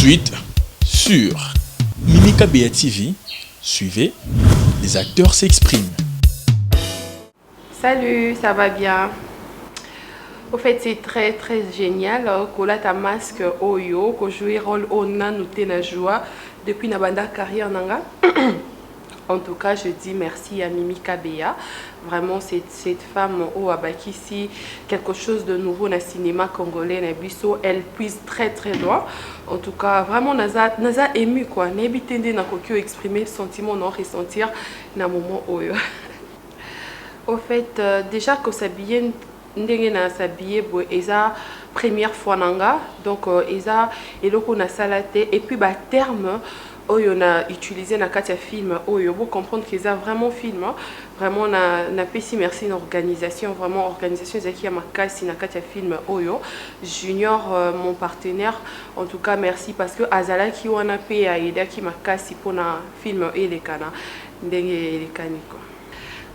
Suite sur Mimika Bea TV. Suivez, les acteurs s'expriment. Salut, ça va bien? Au fait, c'est très génial que là ta masque Oyo, que jouer rôle Ona nous na joie depuis na banda carrière nanga. En tout cas, je dis merci à Mimika Bea. Vraiment, cette femme au Abakisi, quelque chose de nouveau dans le cinéma congolais, Nabiso, elle puise très loin. En tout cas, vraiment, naza ému quoi. N'habitez na kokyo exprimer sentiment, non ressentir na moment Oyo. Au fait, déjà que s'habiller ndenge na s'habiller bo eza première fois nanga donc eza eloko na salate et puis ba terme oyo na utilisé na kati ya film oyo pour comprendre qu'ils a vraiment film vraiment na pesi merci une organisation vraiment organisation ezaki ya makasi na kati ya film oyo Junior mon partenaire en tout cas merci parce que azalaki wana pe ya edaki makasi pona film elekana ndenge elekani quoi.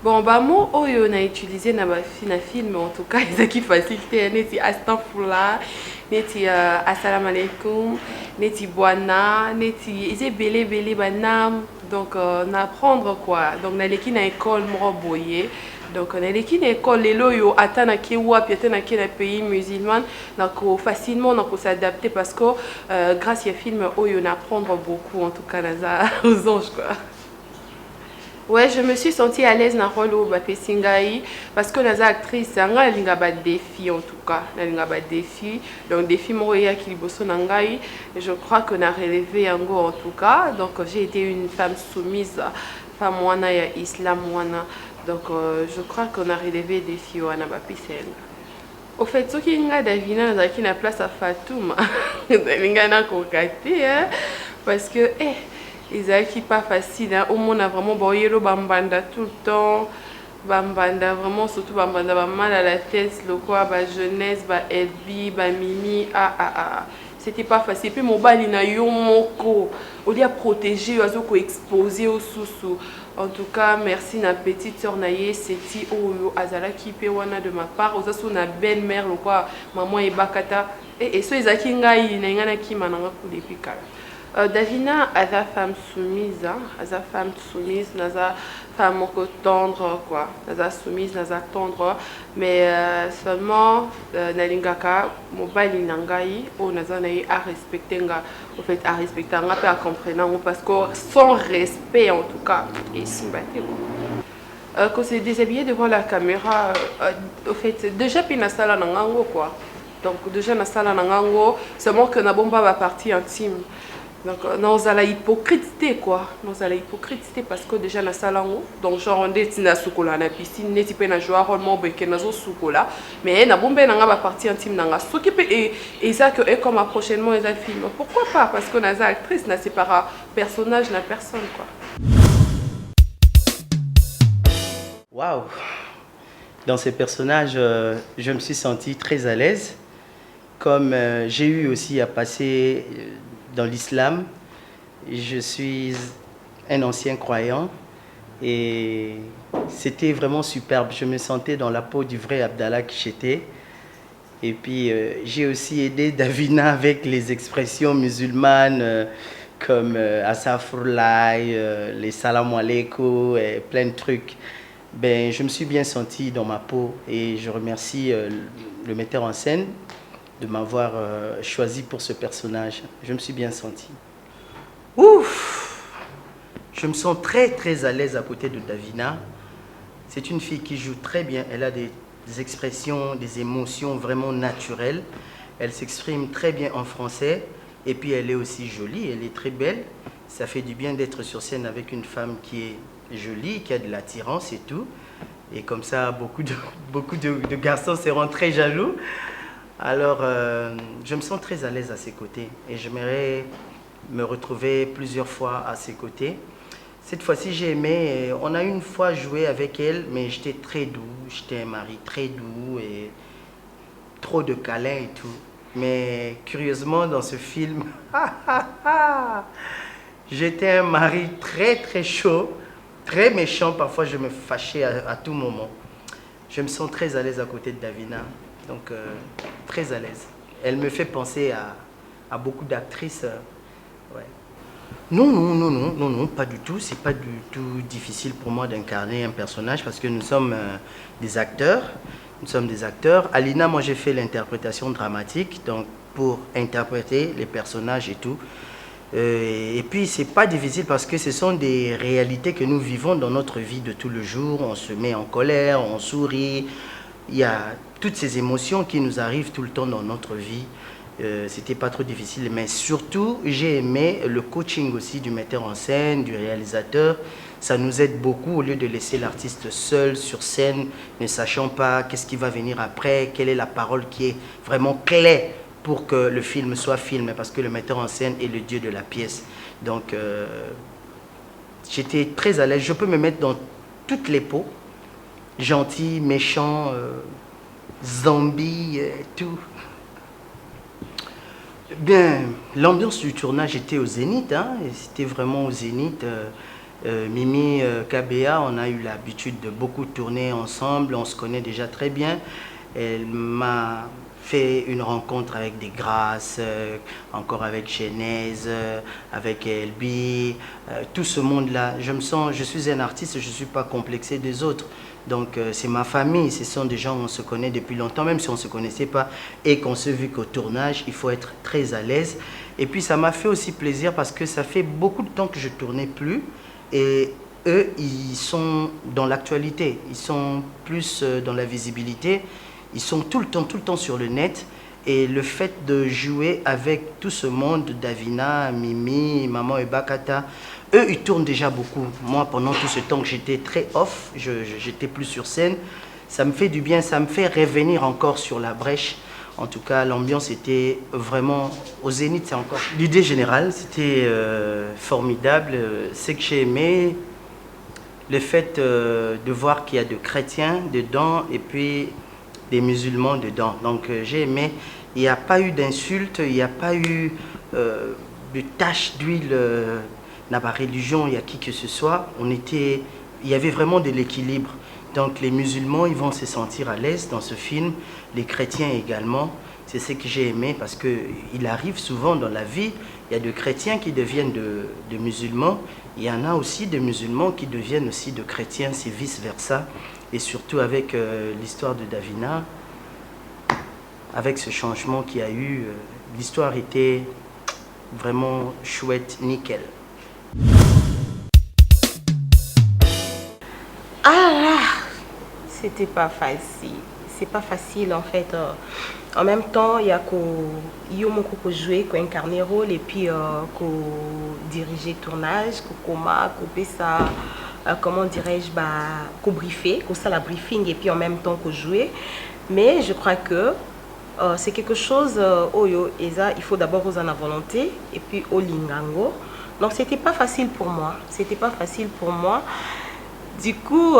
Bon, bah moi, on a utilisé dans le film, en tout cas, ils qui facilité, neti astaghfirullah, neti assalamu alaikum, neti buana, neti ils belé banam, donc n'apprendre quoi. Donc na leki na école moi boyer. Donc na leki na école lelo yo atana ki wapi atana ki na pays musulman, donc facilement on s'adapter parce que grâce à film on apprendre beaucoup en tout cas là aux anges quoi. Ouais, je me suis sentie à l'aise dans le rôle de Singaï parce que les actrices, il y a des défis en tout cas. Il y a des défis. Donc, défi Moria qui Nangaï. Je crois qu'on a relevé un go en tout cas. Donc, j'ai été une femme soumise, femme wana et islam wana. Donc, je crois qu'on a relevé des défis wana bapisel. Au fait, ce qui est Davina, qui na place à Fatoum, Davina kokati, parce que, qui pas facile hein. Au monde a vraiment boyero bambanda tout le temps bambanda vraiment surtout bambanda ba mal à la tête le quoi ba jeunesse ba Elbi ba Mimi c'était pas facile puis mon bali na yo moko au lieu protéger oiseau ko exposer au sous en tout cas merci na petite sœur naye seti oyo azala ki pe wana de ma part ozaso na belle mère le quoi maman e bakata et so ezaki ngai na ngana ki mananga ko depuis kala. Davina, elle est femme soumise, naza femme tendre quoi, naza soumise, naza tendre, mais seulement nalingaka mobile nangai ou naza naï à respecter nga, au fait à respecter nga pas à comprendre parce que sans respect en tout cas et sympathie quoi. Quand c'est déshabillé devant la caméra, au fait déjà puis na sala nangango quoi, donc déjà na sala nangango, seulement que na bomba va partie intime. Donc, nous allons hypocrité quoi. Nous allons hypocrité parce que déjà na salango. Donc, genre on est na sukola na piscine, n'est pas na jouer rôle mon bec na zo sukola. Mais na bombe na nga partie intime na nga. Ce qui peut et ça que et comme prochainement les film. Pourquoi pas? Parce que na actrice na sépara personnage na personne quoi. Waouh. Dans ces personnages, je me suis sentie très à l'aise. Comme j'ai eu aussi à passer dans l'islam, je suis un ancien croyant et c'était vraiment superbe. Je me sentais dans la peau du vrai Abdallah que j'étais. Et puis j'ai aussi aidé Davina avec les expressions musulmanes comme Astaghfirullah, les salam alaikum et plein de trucs. Ben, je me suis bien senti dans ma peau et je remercie le metteur en scène de m'avoir choisi pour ce personnage. Je me suis bien senti. Ouf! Je me sens très à l'aise à côté de Davina. C'est une fille qui joue très bien. Elle a des expressions, des émotions vraiment naturelles. Elle s'exprime très bien en français. Et puis elle est aussi jolie, elle est très belle. Ça fait du bien d'être sur scène avec une femme qui est jolie, qui a de l'attirance et tout. Et comme ça, beaucoup de garçons seront très jaloux. Alors, je me sens très à l'aise à ses côtés et j'aimerais me retrouver plusieurs fois à ses côtés. Cette fois-ci, j'ai aimé, on a une fois joué avec elle, mais j'étais très doux, j'étais un mari très doux et trop de câlins et tout. Mais curieusement, dans ce film, j'étais un mari très chaud, très méchant, parfois je me fâchais à tout moment. Je me sens très à l'aise à côté de Davina. Donc, très à l'aise. Elle me fait penser à beaucoup d'actrices Ouais. Non, non, non, non, non, non, pas du tout. C'est pas du tout difficile pour moi d'incarner un personnage parce que nous sommes des acteurs. Nous sommes des acteurs. Alina, moi j'ai fait l'interprétation dramatique, donc pour interpréter les personnages et tout. Et puis c'est pas difficile parce que ce sont des réalités que nous vivons dans notre vie de tout le jour. On se met en colère, on sourit. Il y a toutes ces émotions qui nous arrivent tout le temps dans notre vie. C'était pas trop difficile, mais surtout j'ai aimé le coaching aussi du metteur en scène, du réalisateur. Ça nous aide beaucoup au lieu de laisser l'artiste seul sur scène, ne sachant pas qu'est-ce qui va venir après, quelle est la parole qui est vraiment clé pour que le film soit filmé, parce que le metteur en scène est le dieu de la pièce. Donc j'étais très à l'aise. Je peux me mettre dans toutes les peaux, gentil, méchant, zombie, tout. Bien, l'ambiance du tournage était au Zénith, hein, c'était vraiment au Zénith. Mimi, KBA, on a eu l'habitude de beaucoup tourner ensemble, on se connaît déjà très bien. Elle m'a fait une rencontre avec des Grâces, encore avec Genèse, avec Elbi, tout ce monde-là. Je suis un artiste, je ne suis pas complexé des autres. Donc c'est ma famille, ce sont des gens qu'on se connaît depuis longtemps, même si on ne se connaissait pas et qu'on s'est vu qu'au tournage, il faut être très à l'aise. Et puis ça m'a fait aussi plaisir parce que ça fait beaucoup de temps que je ne tournais plus et eux, ils sont dans l'actualité, ils sont plus dans la visibilité, ils sont tout le temps sur le net. Et le fait de jouer avec tout ce monde, Davina, Mimi, Maman et Bakata, eux, ils tournent déjà beaucoup. Moi, pendant tout ce temps que j'étais très off, j'étais plus sur scène, ça me fait du bien, ça me fait revenir encore sur la brèche. En tout cas, l'ambiance était vraiment au Zénith, c'est encore l'idée générale, c'était formidable. Ce que j'ai aimé, le fait de voir qu'il y a de chrétiens dedans et puis des musulmans dedans. Donc j'ai aimé, il n'y a pas eu d'insultes, il n'y a pas eu de taches d'huile dans ma religion, il y a qui que ce soit. Il y avait vraiment de l'équilibre. Donc les musulmans, ils vont se sentir à l'aise dans ce film, les chrétiens également. C'est ce que j'ai aimé parce qu'il arrive souvent dans la vie, il y a de chrétiens qui deviennent de musulmans, il y en a aussi de musulmans qui deviennent aussi de chrétiens, c'est vice-versa. Et surtout avec l'histoire de Davina, avec ce changement qu'il y a eu, l'histoire était vraiment chouette, nickel. Ah là, c'était pas facile. C'est pas facile en fait. En même temps, il y a qu'on jouer, qu'on incarner rôle et puis qu'on diriger tournage, qu'on ça. Comment dirais-je, qu'on briefer, qu'on ça la briefing et puis en même temps qu'on jouer. Mais je crois que c'est quelque chose, il faut d'abord aux en volonté et puis au lingango. Donc c'était pas facile pour moi. C'était pas facile pour moi. Du coup,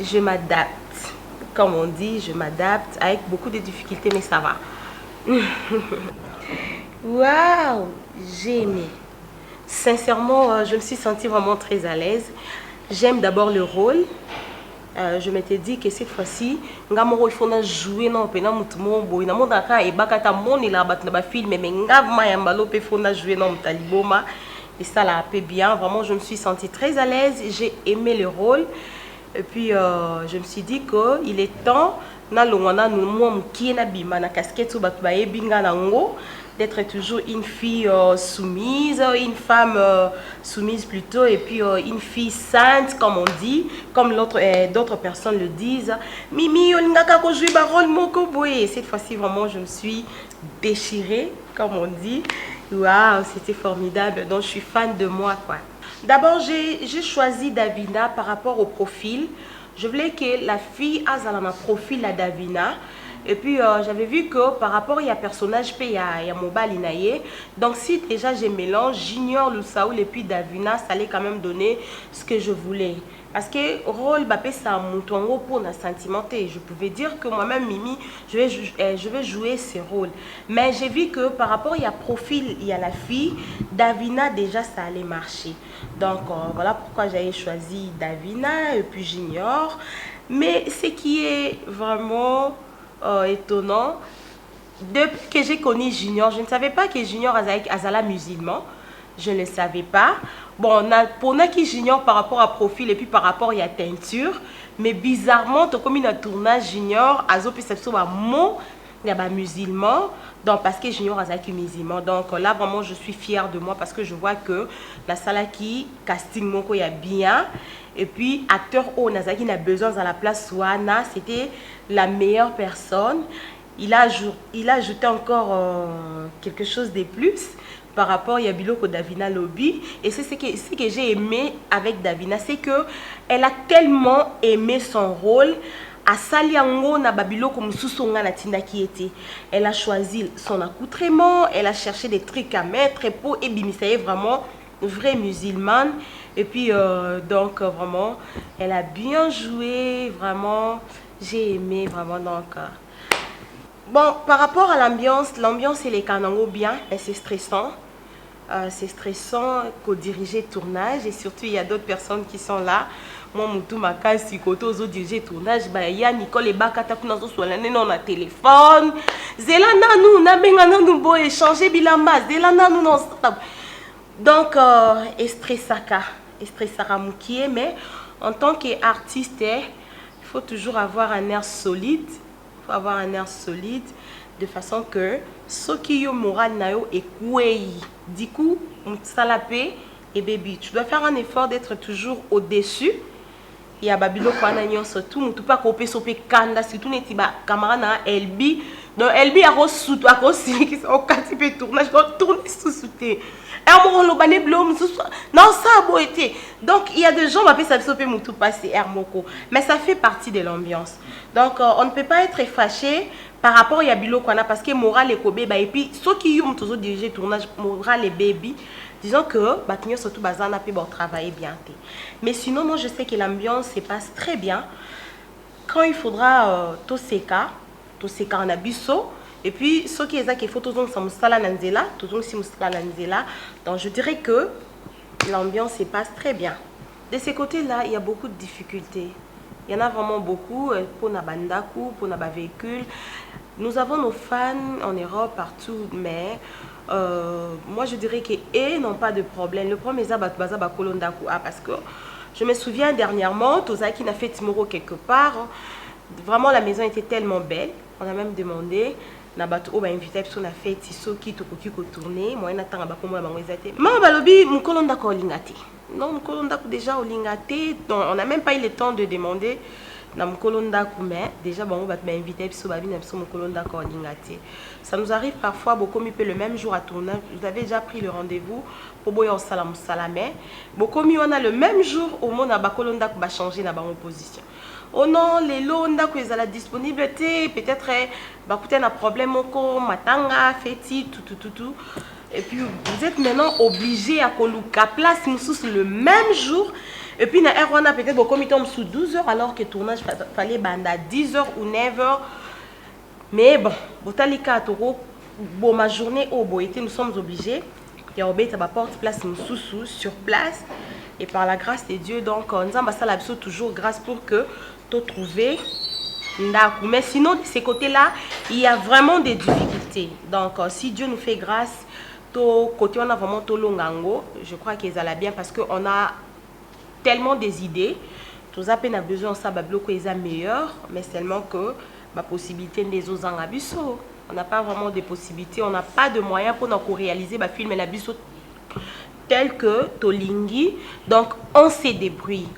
je m'adapte. Comme on dit, je m'adapte avec beaucoup de difficultés, mais ça va. Waouh, j'ai aimé. Sincèrement, je me suis sentie vraiment très à l'aise. J'aime d'abord le rôle. Je m'étais dit que cette fois-ci, il faut jouer dans le film, et ça l'a fait bien. Vraiment, je me suis sentie très à l'aise. J'ai aimé le rôle. Et puis, je me suis dit qu'il est temps d'être toujours une fille soumise, une femme soumise plutôt, et puis une fille sainte, comme on dit, comme d'autres personnes le disent. Mimi, cette fois-ci, vraiment, je me suis déchirée, comme on dit. Waouh, c'était formidable. Donc, je suis fan de moi, quoi. D'abord, j'ai choisi Davina par rapport au profil. Je voulais que la fille ait un profil à Davina. Et puis, j'avais vu que par rapport à un personnage, il y a Mobile Inaye. Donc, si déjà je mélange Junior, Lusaoul et puis Davina, ça allait quand même donner ce que je voulais. Parce que rôle, ça moutongo pour la sentimenté. Je pouvais dire que moi-même, Mimi, je vais jouer ces rôles. Mais j'ai vu que par rapport à profil, il y a la fille, Davina, déjà, ça allait marcher. Donc, voilà pourquoi j'avais choisi Davina et puis Junior. Mais ce qui est vraiment étonnant, depuis que j'ai connu Junior, je ne savais pas que Junior azala musulman. Je ne le savais pas. Bon, pour qui Junior par rapport à profil et puis par rapport à la teinture. Mais bizarrement, comme il a tournage Junior, azo puis c'est mot il y a musulman. Donc parce que Junior azaki musulman. Donc là vraiment je suis fière de moi parce que je vois que la salle qui casting moko y a bien. Et puis acteur O Nazaki n'a besoin à la place Wana, c'était la meilleure personne. Il a ajouté encore quelque chose de plus par rapport à Biloko Davina Lobby. Et c'est ce que j'ai aimé avec Davina, c'est que elle a tellement aimé son rôle. À Saliango na Babiloko Mususonga na Tinda qui était. Elle a choisi son accoutrement, elle a cherché des trucs à mettre et pour Ebimisaye vraiment vraie musulmane. Et puis donc vraiment elle a bien joué, vraiment j'ai aimé vraiment donc. Bon, par rapport à l'ambiance et les canangos bien, c'est stressant. C'est stressant qu'au diriger tournage et surtout il y a d'autres personnes qui sont là. Moi, Moutou Makasi, côté aux diriger tournage, il y a Nicole et Bakata qui nous ont na téléphone. Zelana nous, na bengana nous bo échanger bilamba. Zelana nous non. Donc, stressaka moukié, mais en tant qu'artiste, il faut toujours avoir un air solide. Il faut avoir un air solide de façon que ce qui est moral nayo est kouei. Du coup, salapé et baby, tu dois faire un effort d'être toujours au-dessus. Il y a Babilo Kwananyon surtout, tu pas copier sope kanda, surtout les tiba camarade na LB. Donc LB a reçu à cause qui sont au quatrième tournage, donc tourner sous souté. Non, ça a beau été. Donc, il y a des gens qui peuvent s'appeler Moutou passer Hermoko. Mais ça fait partie de l'ambiance. Donc, on ne peut pas être fâché par rapport à Yabilo Kwana parce que moral et Kobe, et puis ceux qui ont toujours dirigé le tournage, moral et baby, disons que surtout Bazana peut travailler bien. Mais sinon, moi, je sais que l'ambiance se passe très bien. Quand il faudra tout ces cas en abisso. Et puis, ce qui est qu'il faut toujours donc je dirais que l'ambiance se passe très bien. De ce côté-là, il y a beaucoup de difficultés. Il y en a vraiment beaucoup pour Nabandaku, pour Naba véhicule. Nous avons nos fans en Europe, partout, mais moi je dirais qu'ils n'ont pas de problème. Le problème est parce que je me souviens dernièrement, Tozaki n'a fait Timoro quelque part. Vraiment, la maison était tellement belle. On a même demandé. Na bato oba invité sur la fête so qui to koki ko tourner moi na tanga ba ko mo ba ngezate mama balobi mukolonda ko lingate non mukolonda ko déjà au lingate donc on n'a même pas eu le temps de demander na mukolonda ko mais déjà bon ba invité so ba bina so mukolonda ko lingate. Ça nous arrive parfois beaucoup mi peut le même jour à tourner vous avez déjà pris le rendez-vous pour boya salam salamé beaucoup mi on a le même jour au monde na ba kolonda ko ba changer na ba opposition. Oh non, les lots ont la disponibilité, peut-être un problème au matanga, feti, tout. Et puis vous êtes maintenant obligé à coloquer place le même jour. Et puis na Erwana peut-être beaucoup tombe sous 12 heures alors que le tournage fallait banda 10 heures ou 9 heures. Mais bon, botalika toro bon ma journée au boité nous sommes obligés. Il y a obéi ta porte place sous sur place. Et par la grâce de Dieu, donc, nous avons toujours grâce pour que tu trouves. Mais sinon, de ces côtés-là, il y a vraiment des difficultés. Donc, si Dieu nous fait grâce, côté on a vraiment tout longango, je crois qu'ils allaient bien parce qu'on a tellement des idées. Tous à peine a besoin de ça, bloquer les meilleurs, mais seulement que la possibilité des autres en abisso. On n'a pas vraiment de possibilités, on n'a pas de moyens pour nous réaliser le film et l'abisso tel que Tolingi. Donc on se débrouille.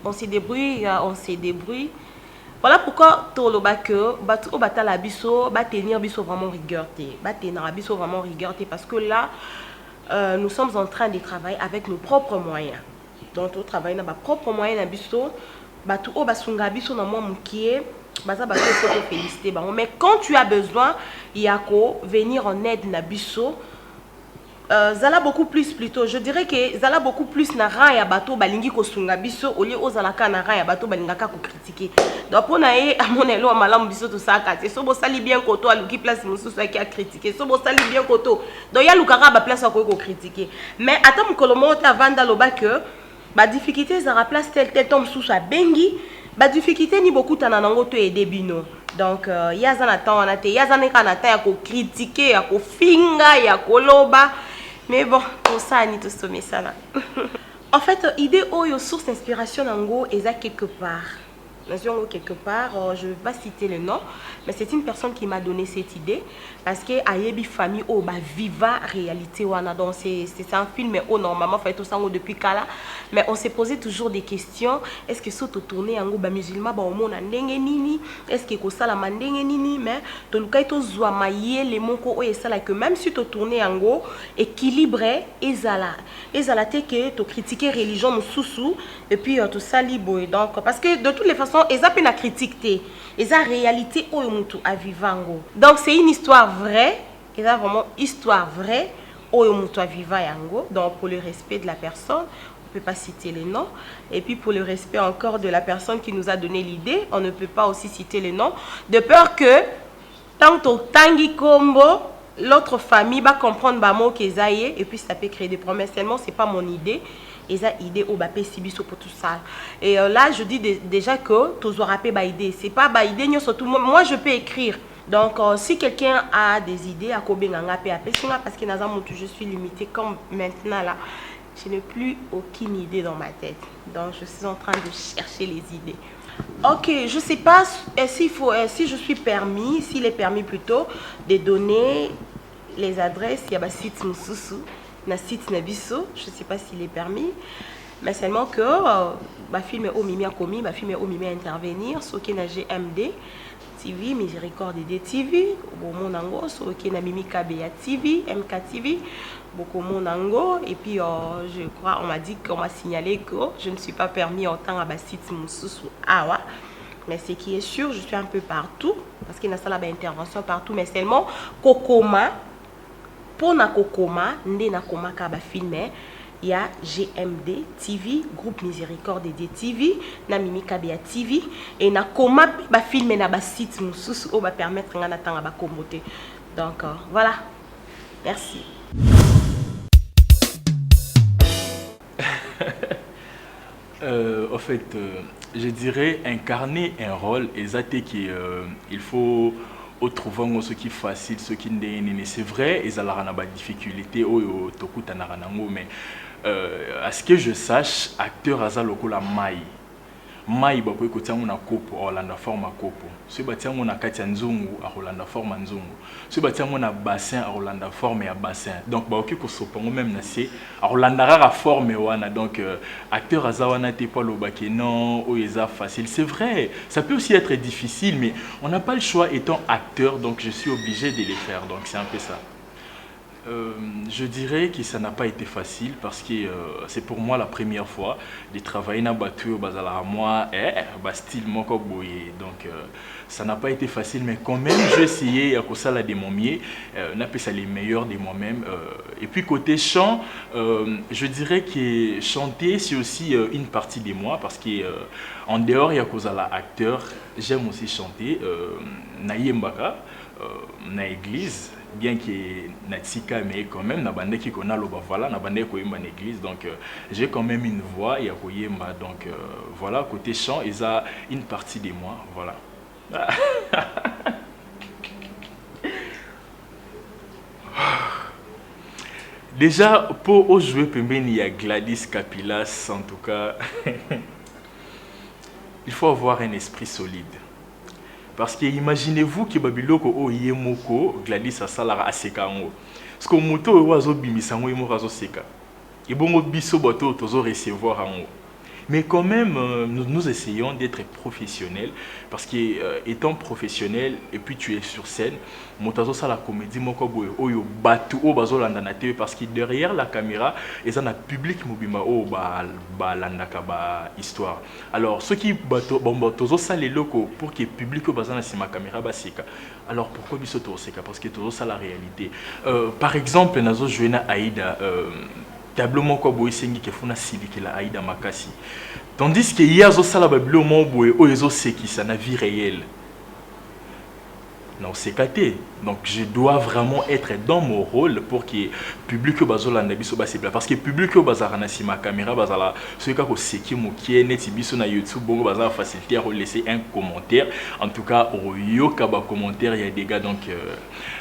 Voilà pourquoi Toloba que Batu Bata la biso va tenir biso vraiment rigueur. Parce que là nous sommes en train de travailler avec nos propres moyens. Donc on travaille dans nos propres moyens na biso Batu Obasunga biso na moi mukie baza bato faut te féliciter. Mais quand tu as besoin, il y a qu'à venir en aide na biso. Zala beaucoup plus plutôt, je dirais que Zala beaucoup plus na ra ya bato balingi ko sunga biso au lieu ozalaka na ra ya bato balingaka ko critiquer. Donc pour naé à mon elo malamu biso to saka te so bo sali bien koto aluki place mususu qui a critiquer so bo sali bien koto donc ya lukara ba place ko critiquer mais ata mukolomo ta vanda loba que ba difficulté za place tel tom sous sa bengi ba difficulté ni beaucoup tananango to aider bino Donc yaza na temps wana te yaza neka na temps ya ko critiquer ya ko finga ya ko loba mais bon pour ça ni to sommet ça là. En fait idée oyo source d'inspiration nango eza quelque part. Quelque part, je ne vais pas citer le nom, mais c'est une personne qui m'a donné cette idée parce que Ayebi famille au ba viva réalité wana donc c'est un film mais normalement fait tout ça depuis kala mais on s'est posé toujours des questions. Est-ce que surtout tourner en ba musulman ba omona ndenge nini, est-ce que ko sala mandenge nini, mais to lukai to zwa maye les moko o esala que même si to tourner en go équilibré ezala te que to critiquer religion mususu et puis tout ça libo donc parce que de toutes les façons ils appellent la critique et la réalité au mutu à vivango. Donc c'est une histoire vraie, et là vraiment histoire vraie au mutu à vivango. Donc pour le respect de la personne, on ne peut pas citer les noms. Et puis pour le respect encore de la personne qui nous a donné l'idée, on ne peut pas aussi citer les noms, de peur que tant au tangi combo l'autre famille va comprendre bah mot qu'ils aillent et puis ça peut créer des promesses. Tellement c'est pas mon idée. Et ça idée au bapé sibiso pour tout ça. Et là je dis déjà que tous aura pas idée. C'est pas ba idée surtout moi je peux écrire. Donc si quelqu'un a des idées à kobenganga pe parce que je suis limitée comme maintenant là. Je n'ai plus aucune idée dans ma tête. Donc je suis en train de chercher les idées. Ok, je sais pas si je suis permis, s'il est permis plutôt de donner les adresses. Il y a un site Mususu. Na site Nabiso, je ne sais pas s'il est permis, mais seulement que ma film est au Mimi a commis, ma film est au Mimi à intervenir, ce qui est na GMD TV, Miséricorde de TV, beaucoup monango, ce qui est na Mimi KBA TV, MK TV, beaucoup monango, et puis je crois on m'a dit qu'on m'a signalé que je ne suis pas permis en tant que site Mususu Awa. Mais ce qui est sûr, je suis un peu partout, parce qu'il y a une intervention partout, mais seulement Kokoma. Pour na kokoma ndé na komaka ba filmer il y a GMD TV groupe Miséricorde de TV na Mimi KBA TV et na koma ba filmer na ba site mususu o ba permettre ngana tanga ba komote. Donc voilà. Merci. En fait, je dirais incarner un rôle exact qui il faut trouvant ce qui est facile, ce qui n'est c'est vrai, ils ont des difficultés mais à ce que je sache, acteur Aza lokola mai. Mai bako ekotia ngona kopo Orlando forma kopo. Ce batia ngona katia nzungu a Orlando forma nzungu. Ce batia ngona bassin a Orlando forme ya bassin. Donc bako ko sopango même na c'est Orlando rara forme wana donc acteur Aza wana te pas lobaki non o eza facile. C'est vrai, ça peut aussi être difficile mais on n'a pas le choix étant acteur donc je suis obligé de les faire donc c'est un peu ça. Je dirais que ça n'a pas été facile parce que c'est pour moi la première fois de travailler dans Batu bazala moi style moko boye donc ça n'a pas été facile mais quand même j'ai essayé à ça la de mon mieux n'a pas ça les meilleurs de moi-même et puis côté chant je dirais que chanter c'est aussi une partie de moi parce que en dehors il y a cause à la acteur j'aime aussi chanter na yembaka na église bien que natika mais quand même na bande qui kona loba voilà na bande ko yemba na église donc j'ai quand même une voix et ko yemba donc voilà côté chant ils a une partie de moi voilà. Déjà pour jouer pembeni il y a Gladys Capilas en tout cas il faut avoir un esprit solide. Parce que imaginez-vous que Babiloko o yemoko Gladys asalara aseka ngo. Parce que moto ozo bimisa ngo yemo razo seka. Et bon biso bato tozo recevoir ngo. Mais quand même nous essayons d'être professionnels parce que étant professionnel et puis tu es sur scène, motazo ça la comédie moko boye oyo batu o bazolanda na TV parce que derrière la caméra et ça na public mobima o ba landaka ba histoire. Alors ceux qui bato tozo ça les locaux pour que public o bazana sima caméra ba seka. Alors pourquoi biso to seka parce que tozo ça la réalité. Par exemple nazo jouer na Aïda tableau moko boye sengi ke funa siliki la Aïda Makasi. Tandis que hier zo sala babilo mo boye o ezo seki ça na vie réelle. non c'est caté. Donc je dois vraiment être dans mon rôle pour que le public bazolanda biso ba c'est parce que le public bazara na sima caméra bazala ce ka ko seki mokie neti biso na YouTube bongo bazala facilité à laisser un commentaire. En tout cas au yoka ba commentaire il y a des gars donc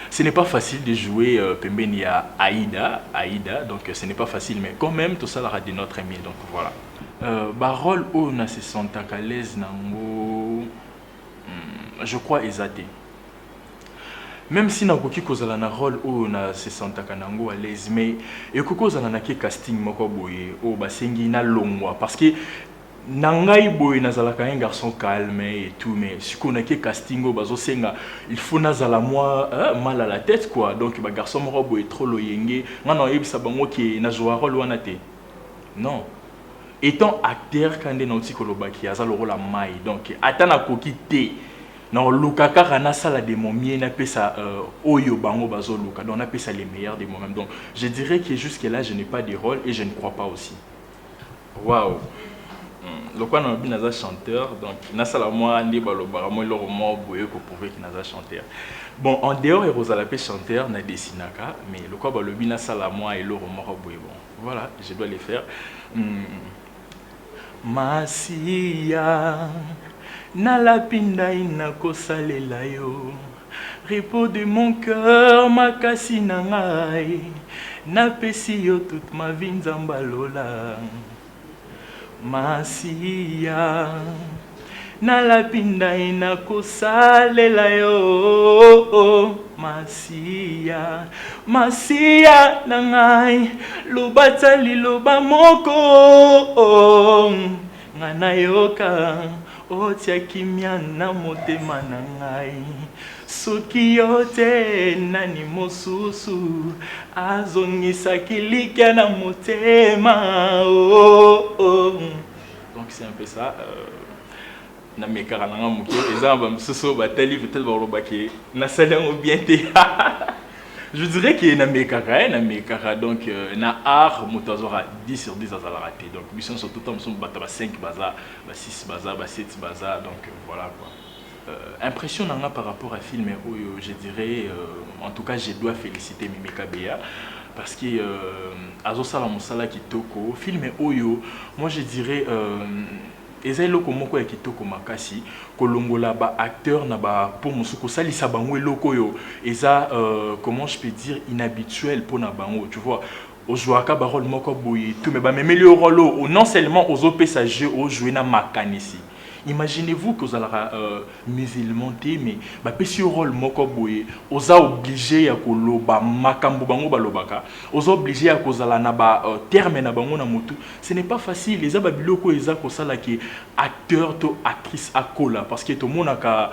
ce n'est pas facile de jouer pembeni à Aïda, donc ce n'est pas facile mais quand même tout ça la de notre ami donc voilà. Rôle où on se sent à l'aise nango je crois exaté. Même si na koki kozala na rôle où on se sent à l'aise mais et koko zala na ke casting moko boye o basengi na longwa parce que nangai boye nazalaka un garçon calme et tout mais si qu'on a ke casting o bazo senga il faut nazala moi mal à la tête quoi donc ba garçon moko boye trop loyenge ngana yebisa bango ke na jouer rôle wana te non. Étant acteur quand on est kolobaki azalo rôle mai donc atana koki te non lukaka kana sala de momie na pesa oyo bango bazo luka donc on appelle ça les meilleurs des moments donc je dirais que jusque là je n'ai pas de rôle et je ne crois pas aussi. Waouh. Le quoi non binaza chanteur donc na sala moi ndi balobara moi le roman boye ko prouver qu'il naza chanteur. Bon en dehors et Rosala pe chanteur na dessinaka mais le quoi balobi na sala moi et le roman boye bon voilà je dois les faire. Masia nalapinda inakosalela yo repos de mon cœur makasi na ngai napesi yo toute ma vie nzambalola Masia nalapinda inakosalela yo Masia Masia na ngai lobata liloba moko ngana yoka otia kimia na motema na ngai soki yote nani mosusu azongisa kilika na motema donc c'est un peu ça na mekara na ngamuke ezamba msusu batali peut-être balobaki na salango bien te. Je dirais qu'il y a un donc na art motazora 10 sur 10 à la raté donc mission sur tout temps sont battre 5 baza 6 baza 7 baza donc voilà quoi. Impression par rapport à film je dirais en tout cas je dois féliciter Mimika Bea parce que azosala musala kitoko film oyo moi je dirais eza eloko moko ya kitoko makasi kolongola ba acteur na ba pour musuko salisa bango eloko yo eza comment je peux dire inhabituel pour na bango tu vois ozwaka ba rôle moko boye tout mais ba memeli rôle non seulement ozopesa jeu o jouer na makanisi. Imaginez-vous que vous allez musulman mais ba pesi rôle moko boye oza obligé ya koloba makambo bango balobaka oza obligé ya kozala na ba terme na bango na mutu ce n'est pas facile les ababiloko eza ko sala ki acteur to actrice akola parce que tout le monde a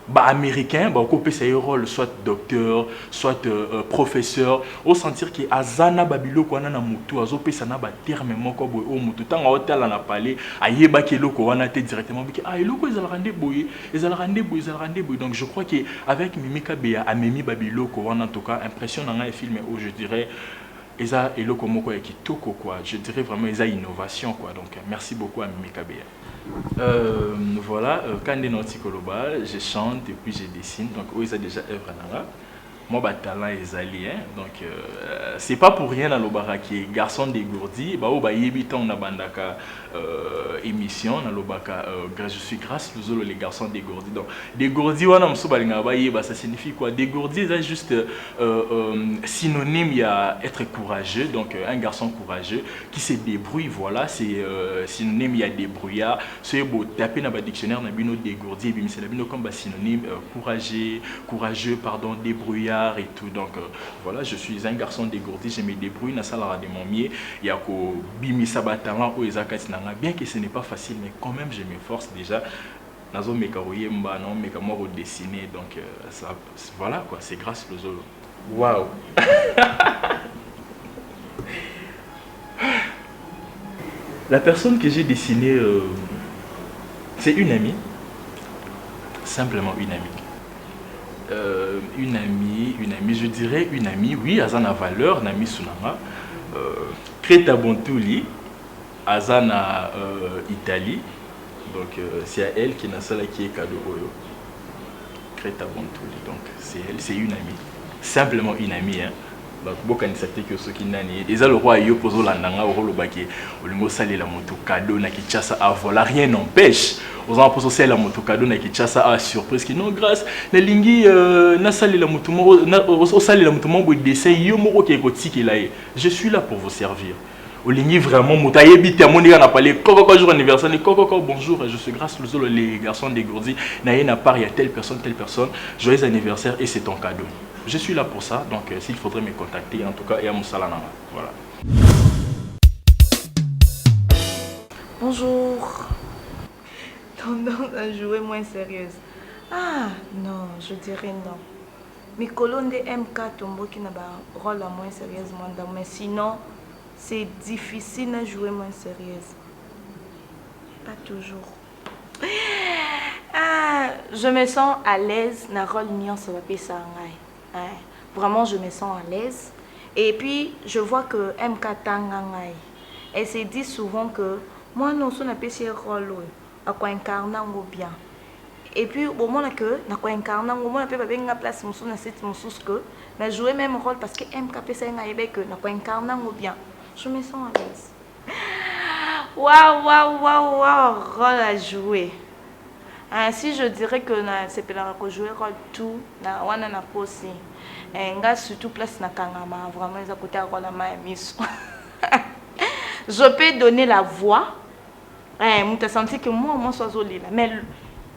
ba américain ba ko pesa rôle soit docteur soit professeur au sentir que azana babiloko wana na mutu azo pesa na ba terme moko boye o mutu tanga hôtel na parler ayeba ke loko wana te directement biki eloko ezala rande boye donc je crois que avec Mimika Bea amemi babiloko wana en tout cas impression na nga film où je dirais eza eloko moko ya kitoko quoi je dirais vraiment eza innovation quoi donc merci beaucoup à Mimika Bea. Voilà, quand on est Koloba, je chante et puis je dessine. Donc, oui, ça déjà œuvre là. Moi, bah, talent est allié. Donc, c'est pas pour rien dans le bar qui est garçon dégourdi. Bah, bah, yébiton na bandaka émission dans le baka. Je suis grâce aux les garçons dégourdis. Donc, dégourdi, ça signifie quoi? Dégourdi, c'est juste synonyme, il y a être courageux. Donc, un garçon courageux qui se débrouille. Voilà, c'est synonyme, il y a débrouillard. C'est beau taper dans le dictionnaire, on a bien dégourdi. Et bien, c'est comme synonyme courageux, pardon, débrouillard. Et tout donc voilà je suis un garçon dégourdi je me débrouille na salara de mon mieux il y a ko bimi sabatama o ezakati nanga bien que ce n'est pas facile mais quand même je m'efforce déjà nazo mekaroye mba non meka mo dessiner donc ça voilà quoi c'est grâce au zolo. Waouh. La personne que j'ai dessinée c'est une amie, simplement une amie. Une amie, je dirais une amie, oui, Azana valeur, Nami Sunama, Kreta Bontouli, Azana Italie, donc c'est à elle qui n'a ça qui est cadeau. Greta Bontoli. Donc c'est elle, c'est une amie, simplement une amie. Hein. Bokanisa te que ceux qui nani déjà le roi yo pozo landanga au rolo baki olingo sali la moto cadeau na Kinshasa à vola rien n'empêche aux gens pozo sali la moto cadeau na Kinshasa à surprise qui non grâce na lingi na sali la moto mo na o sali la moto mo bo dessin yo moko ke kotiki la je suis là pour vous servir olingi vraiment moto ayebite amonika na parler koko jour anniversaire ni koko bonjour je suis grâce les garçons dégourdis na yena part il y a telle personne joyeux anniversaire et c'est ton cadeau. Je suis là pour ça, donc s'il faudrait me contacter, en tout cas, et à Moussalana. Voilà. Bonjour. Tendance à jouer moins sérieuse. Ah, non, je dirais non. Mais colonne de MK tombo qui n'a pas rôle moins sérieusement, mais sinon, c'est difficile de jouer moins sérieuse. Pas toujours. Ah, je me sens à l'aise dans le rôle mignon, ça va pas ça. Vraiment, je me sens à l'aise. Et puis, je vois que MK Tangangai. Elle se dit souvent que moi, non, je n'ai pas ce rôle. Je peux incarner bien. Et puis, au moment que je peux incarner, au moment que je peux faire place, je joue le même rôle parce que MK peut que je peux incarner bien. Je me sens à l'aise. Waouh, rôle à jouer. Si je dirais que c'est pour jouer rôle tout, on a aussi. Et surtout place na kangama, vraiment ils côté rôle à mise. Je peux donner la voix. Tu as senti que moi sois là, mais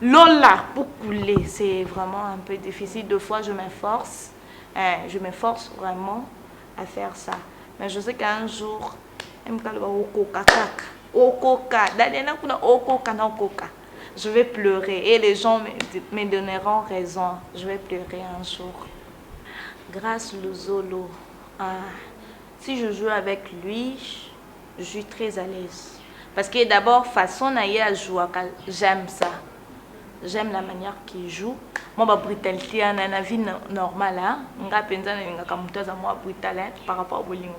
Lola pour couler, c'est vraiment un peu difficile. Deux fois je m'efforce vraiment à faire ça. Mais je sais qu'un jour, je vais pleurer et les gens me donneront raison. Je vais pleurer un jour. Grâce au Zolo, si je joue avec lui, je suis très à l'aise. Parce que d'abord, façon à jouer, j'aime ça. J'aime la manière qu'il joue. Moi, ma brutalité, dans la vie normale, par rapport au bowling.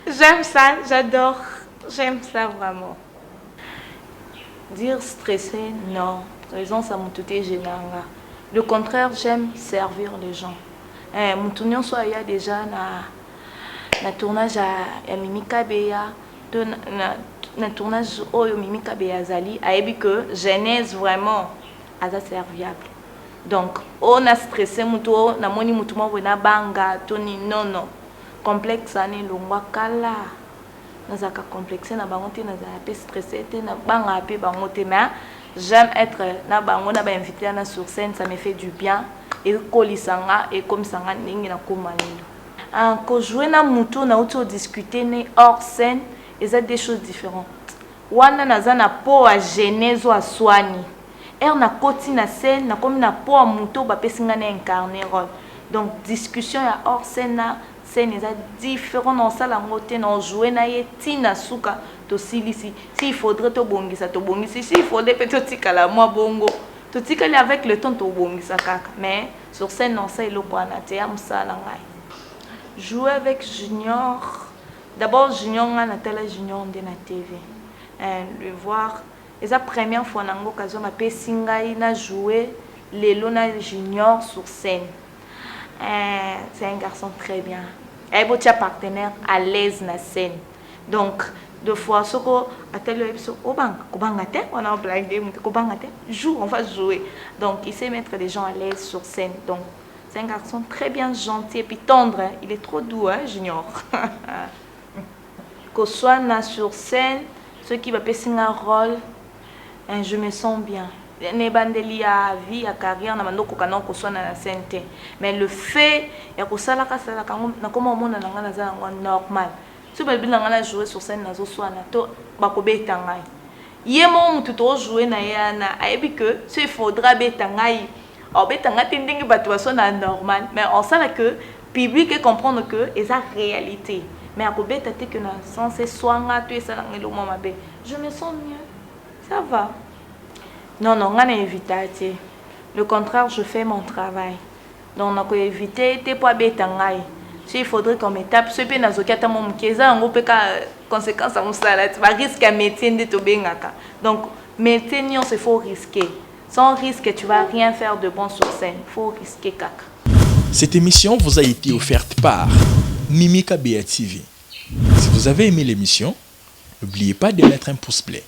J'aime ça, j'adore. J'aime ça vraiment. Dire stressé, non. Raison, ça m'a tout gênant. Le contraire, j'aime servir les gens. Mon tournoi soit il y a déjà na tournage à Mimika Beya, na tournage au Mimika Beya Zali, a dit que jeunesse vraiment à serviable. Donc, on a stressé muto, na moni muto mo na banga, toni non. Complexe ane longwa kala. Nazaka complexe na bangote nazaka pe stressé te na banga pe bangote mais j'aime être na bango na ba invité na sur scène, ça me fait du bien et kolisanga et comme sanga ningi na komalelo. Quand jouer na muto na auto discuter ne hors scène, et ça des choses différentes. Wana nazana po a genèse a soigner. Na koti na scène na comme na po a muto ba pesinga na incarner rôle. Donc discussion ya hors scène na scène est différent dans ça la moté non jouer na yetina suka to silisi s'il faudrait to bongisa s'il faudrait peut-être tikala moi bongo to tikali avec le temps to bongisa kaka mais sur scène non ça il ko na te am ça la ngai jouer avec Junior d'abord Junior na télé Junior de na TV le voir et la première fois nango kazo ma pe singai na jouer les Lona Junior sur scène. C'est un garçon très bien. Il est partenaire à l'aise na scène. Donc, deux fois, ce qu'on a tel épisode, on a blagué, joue, on va jouer. Donc, il sait mettre les gens à l'aise sur scène. Donc, c'est un garçon très bien gentil et puis tendre. Hein. Il est trop doux, hein, Junior. Que soit sur scène, ceux qui va passer un rôle, je me sens bien. Ne bandeli à vie à carrière na mandoko kana ko sona na santé mais le fait ya ko sala ka na comme on na ngana za normal si ba bi ngana jouer sur scène na zo swana to ba ko beta ngai yemo mutu to jouer na yana ayebi que si il faudra beta ngai o beta ngati ndingi batu ba sona normal mais on sait que public et comprendre que et ça réalité mais à ko beta te que na censé soanga to ça ngelo mama be je me sens mieux ça va. Non, on a évité. Le contraire, je fais mon travail. Donc, on a évité tes poids bétangaï. S'il faudrait qu'on m'étape, ce pays n'a pas mon kéza, on peut conséquence à mon salaire. Tu vas risquer à métier de te bengaka. Donc, métier, c'est faut risquer. Sans risque, tu vas rien faire de bon sur scène. Faut risquer caca. Cette émission vous a été offerte par Mimika BA TV. Si vous avez aimé l'émission, n'oubliez pas de mettre un pouce bleu.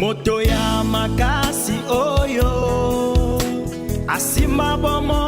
Moto ya makasi oyo asimba bomo